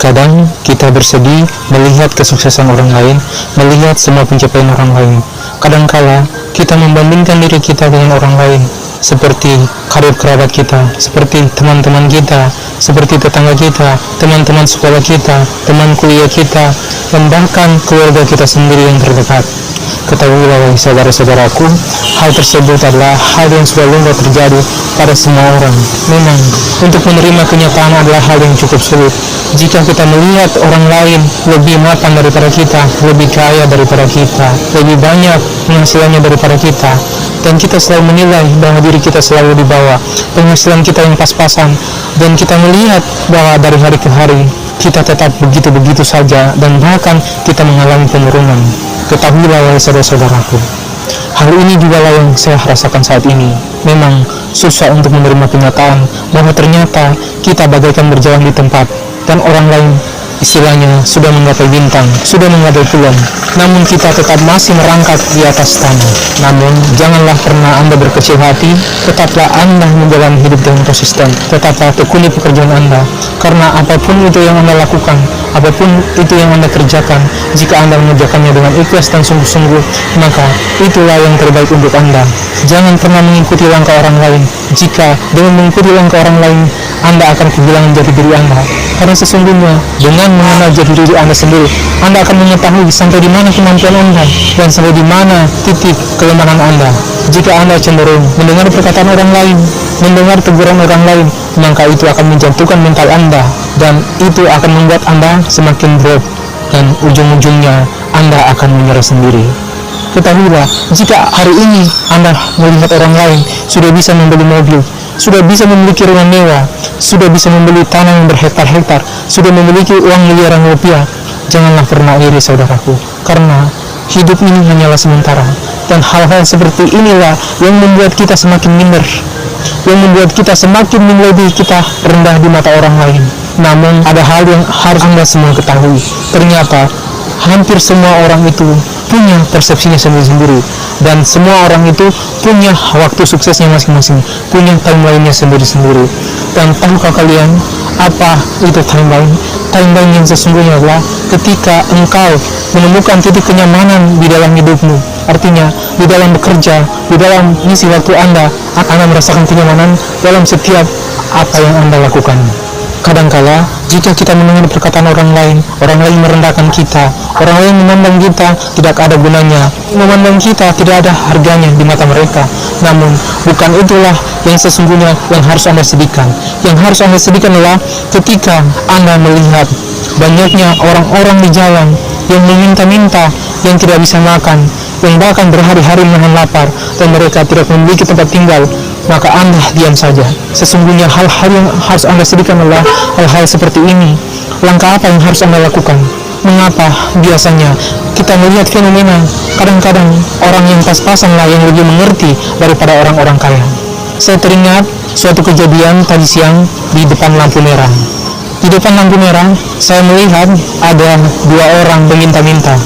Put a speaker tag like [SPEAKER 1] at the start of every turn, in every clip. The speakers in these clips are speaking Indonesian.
[SPEAKER 1] Terkadang kita bersedih melihat kesuksesan orang lain, melihat semua pencapaian orang lain. Kadangkala kita membandingkan diri kita dengan orang lain, seperti karib kerabat kita, seperti teman-teman kita, seperti tetangga kita, teman-teman sekolah kita, teman kuliah kita, dan bahkan keluarga kita sendiri yang terdekat. Ketahuilah saudara-saudaraku, hal tersebut adalah hal yang sudah lumrah terjadi pada semua orang. Memang, untuk menerima kenyataan adalah hal yang cukup sulit. Jika kita melihat orang lain lebih mapan daripada kita, lebih kaya daripada kita, lebih banyak penghasilannya daripada kita, dan kita selalu menilai bahwa diri kita selalu di bawah, penghasilan kita yang pas-pasan, dan kita melihat bahwa dari hari ke hari kita tetap begitu-begitu saja, dan bahkan kita mengalami penurunan. Ketahuilah saudara-saudaraku, hal ini juga yang saya rasakan saat ini. Memang susah untuk menerima kenyataan bahwa ternyata kita bagaikan berjalan di tempat, dan orang lain istilahnya sudah menggapai bintang, sudah menggapai bulan, namun kita tetap masih merangkak di atas tanah. Namun janganlah pernah Anda berkecil hati, tetaplah Anda menjalani hidup dengan konsisten, tetaplah tekuni pekerjaan Anda, karena apapun itu yang Anda lakukan, apapun itu yang Anda kerjakan, jika Anda mengerjakannya dengan ikhlas dan sungguh-sungguh, maka itulah yang terbaik untuk Anda. Jangan pernah mengikuti langkah orang lain. Jika dengan mengikuti langkah orang lain, Anda akan kehilangan jati diri Anda. Karena sesungguhnya dengan mengenal jati diri Anda sendiri, Anda akan mengetahui sampai di mana kemampuan Anda dan sampai di mana titik kelemahan Anda. Jika Anda cenderung mendengar perkataan orang lain, mendengar teguran orang lain, maka itu akan menjatuhkan mental Anda, dan itu akan membuat Anda semakin drop, dan ujung-ujungnya Anda akan menyerah sendiri. Ketahuilah, jika hari ini Anda melihat orang lain sudah bisa membeli mobil, sudah bisa memiliki rumah mewah, sudah bisa membeli tanah yang berhektar-hektar, sudah memiliki uang miliaran rupiah, janganlah pernah iri saudaraku, karena hidup ini hanyalah sementara, dan hal-hal seperti inilah yang membuat kita semakin minder, yang membuat kita semakin menilai diri kita rendah di mata orang lain. Namun ada hal yang harus Anda semua ketahui, ternyata hampir semua orang itu punya persepsinya sendiri-sendiri, dan semua orang itu punya waktu suksesnya masing-masing, punya timeline-nya sendiri-sendiri. Dan tahukah kalian apa itu timeline? Timeline yang sesungguhnya adalah ketika engkau menemukan titik kenyamanan di dalam hidupmu, artinya di dalam bekerja, di dalam misi waktu Anda merasakan kenyamanan dalam setiap apa yang Anda lakukan. Kadangkala jika kita mendengar perkataan orang lain merendahkan kita, orang lain memandang kita tidak ada gunanya, memandang kita tidak ada harganya di mata mereka. Namun bukan itulah yang sesungguhnya yang harus Anda sedihkan. Yang harus Anda sedihkan adalah ketika Anda melihat banyaknya orang-orang di jalan yang meminta-minta, yang tidak bisa makan, yang bahkan berhari-hari menahan lapar, dan mereka tidak memiliki tempat tinggal, maka Anda diam saja. Sesungguhnya hal-hal yang harus Anda sedihkan adalah hal-hal seperti ini. Langkah apa yang harus Anda lakukan? Mengapa biasanya kita melihat fenomena kadang-kadang orang yang pas-pasanlah yang lebih mengerti daripada orang-orang kaya? Saya teringat suatu kejadian tadi siang di depan lampu merah. Di depan lampu merah, saya melihat ada dua orang meminta-minta,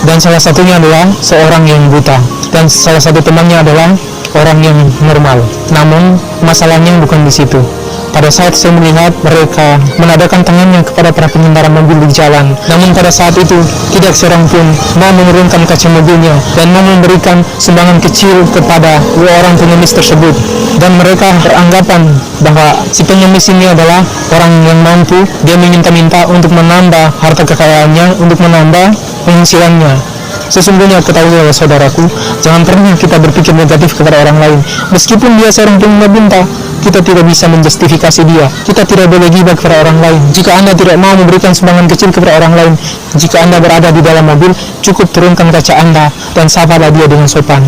[SPEAKER 1] dan salah satunya adalah seorang yang buta, dan salah satu temannya adalah orang yang normal. Namun masalahnya bukan di situ. Pada saat saya melihat mereka menadahkan tangannya kepada para pengendara mobil di jalan, namun pada saat itu tidak seorang pun mau menurunkan kaca mobilnya dan mau memberikan sumbangan kecil kepada dua orang pengemis tersebut. Dan mereka beranggapan bahwa si pengemis ini adalah orang yang mampu, dia meminta-minta untuk menambah harta kekayaannya, untuk menambah penghasilannya. Sesungguhnya ketahuilah saudaraku, jangan pernah kita berpikir negatif kepada orang lain. Meskipun dia seorang peminta-minta, kita tidak bisa menjustifikasi dia. Kita tidak boleh gibah kepada orang lain. Jika Anda tidak mau memberikan sumbangan kecil kepada orang lain, jika Anda berada di dalam mobil, cukup turunkan kaca Anda dan sapalah dia dengan sopan,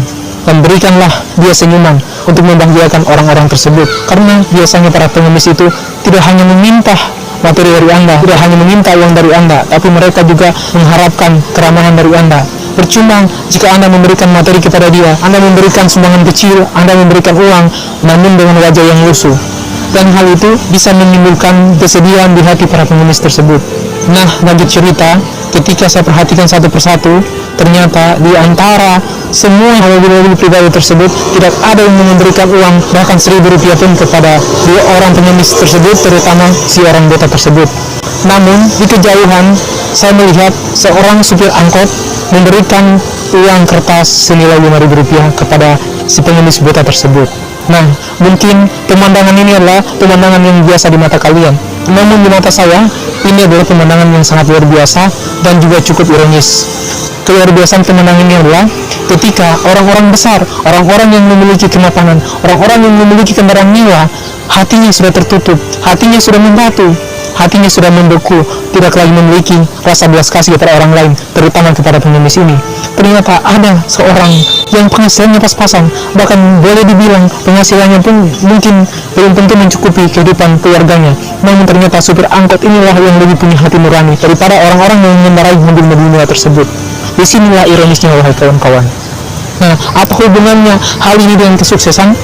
[SPEAKER 1] dan berikanlah dia senyuman untuk membahagiakan orang-orang tersebut. Karena biasanya para pengemis itu tidak hanya meminta materi dari Anda, tidak hanya meminta uang dari Anda, tapi mereka juga mengharapkan keramahan dari Anda. Percuma jika Anda memberikan materi kepada dia, Anda memberikan sumbangan kecil, Anda memberikan uang, namun dengan wajah yang lusuh. Dan hal itu bisa menimbulkan kesedihan di hati para pengemis tersebut. Nah, lanjut cerita, ketika saya perhatikan satu persatu, ternyata di antara semua mobil-mobil pribadi tersebut tidak ada yang memberikan uang bahkan Rp1.000 pun kepada dua orang pengemis tersebut, terutama si orang buta tersebut. Namun di kejauhan saya melihat seorang supir angkot memberikan uang kertas senilai Rp5.000 kepada si pengemis buta tersebut. Nah, mungkin pemandangan ini adalah pemandangan yang biasa di mata kalian, namun di mata saya ini adalah pemandangan yang sangat luar biasa dan juga cukup ironis. Keluar biasaan pemandangan ini adalah ketika orang-orang besar, orang-orang yang memiliki kemapanan, orang-orang yang memiliki kendaraan mewah, hatinya sudah tertutup, hatinya sudah membatu, hatinya sudah membeku, tidak lagi memiliki rasa belas kasih kepada orang lain, terutama kepada pengemis ini. Ternyata ada seorang yang penghasilannya pas-pasan, bahkan boleh dibilang penghasilannya pun mungkin belum tentu mencukupi kehidupan keluarganya. Namun ternyata supir angkot inilah yang lebih punya hati nurani daripada orang-orang yang mengendarai mobil-mobil mewah tersebut. Disinilah ironisnya, wahai kawan-kawan. Nah, apa hubungannya hal ini dengan kesuksesan?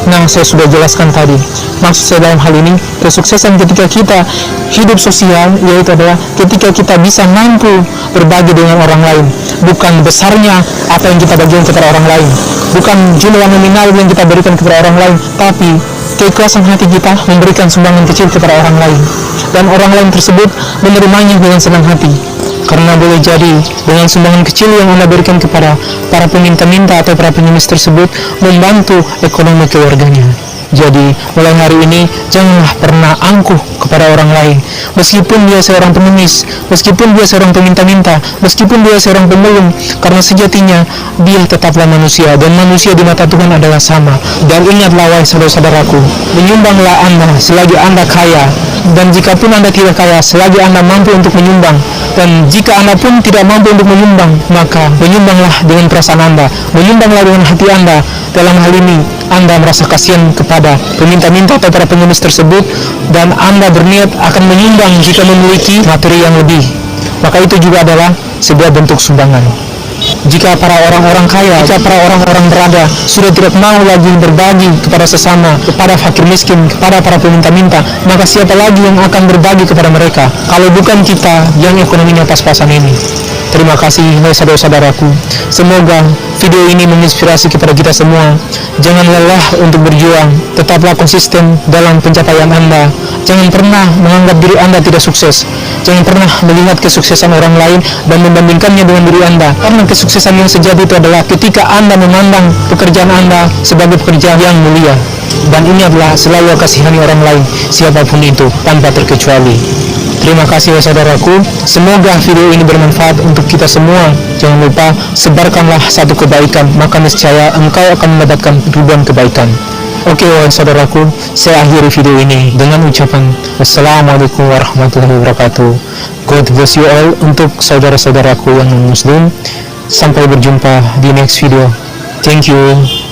[SPEAKER 1] Nah, saya sudah jelaskan tadi. Maksud saya dalam hal ini, kesuksesan ketika kita hidup sosial, yaitu adalah ketika kita bisa mampu berbagi dengan orang lain. Bukan besarnya apa yang kita bagikan kepada orang lain, bukan jumlah nominal yang kita berikan kepada orang lain, tapi keikhlasan hati kita memberikan sumbangan kecil kepada orang lain, dan orang lain tersebut menerimanya dengan senang hati. Karena boleh jadi dengan sumbangan kecil yang Anda berikan kepada para peminta-minta atau para pengemis tersebut membantu ekonomi keluarganya. Jadi mulai hari ini janganlah pernah angkuh kepada orang lain, meskipun dia seorang pengemis, meskipun dia seorang peminta-minta, meskipun dia seorang pemulung, karena sejatinya dia tetaplah manusia, dan manusia di mata Tuhan adalah sama. Dan ingatlah, wahai saudara-saudaraku, menyumbanglah Anda selagi Anda kaya, dan jika pun Anda tidak kaya, selagi Anda mampu untuk menyumbang. Dan jika Anda pun tidak mampu untuk menyumbang, maka menyumbanglah dengan perasaan Anda, menyumbanglah dengan hati Anda. Dalam hal ini Anda merasa kasihan kepada peminta-minta atau para pengemis tersebut, dan Anda berniat akan menyumbang jika memiliki materi yang lebih, maka itu juga adalah sebuah bentuk sumbangan. Jika para orang-orang kaya, jika para orang-orang berada sudah tidak mau lagi berbagi kepada sesama, kepada fakir miskin, kepada para peminta-minta, maka siapa lagi yang akan berbagi kepada mereka kalau bukan kita yang ekonominya pas-pasan ini? Terima kasih, wahai saudara-saudaraku. Semoga video ini menginspirasi kepada kita semua. Jangan lelah untuk berjuang, tetaplah konsisten dalam pencapaian Anda. Jangan pernah menganggap diri Anda tidak sukses. Jangan pernah melihat kesuksesan orang lain dan membandingkannya dengan diri Anda. Karena kesuksesan yang sejati itu adalah ketika Anda memandang pekerjaan Anda sebagai pekerjaan yang mulia. Dan ini adalah selalu kasihani orang lain, siapapun itu, tanpa terkecuali. Terima kasih, wahai saudaraku. Semoga video ini bermanfaat untuk kita semua. Jangan lupa sebarkanlah satu kebaikan, maka niscaya engkau akan mendapatkan ribuan kebaikan. Oke, wahai saudaraku, saya akhiri video ini dengan ucapan wassalamualaikum warahmatullahi wabarakatuh. God bless you all. Untuk saudara-saudaraku yang non-muslim, sampai berjumpa di next video. Thank you.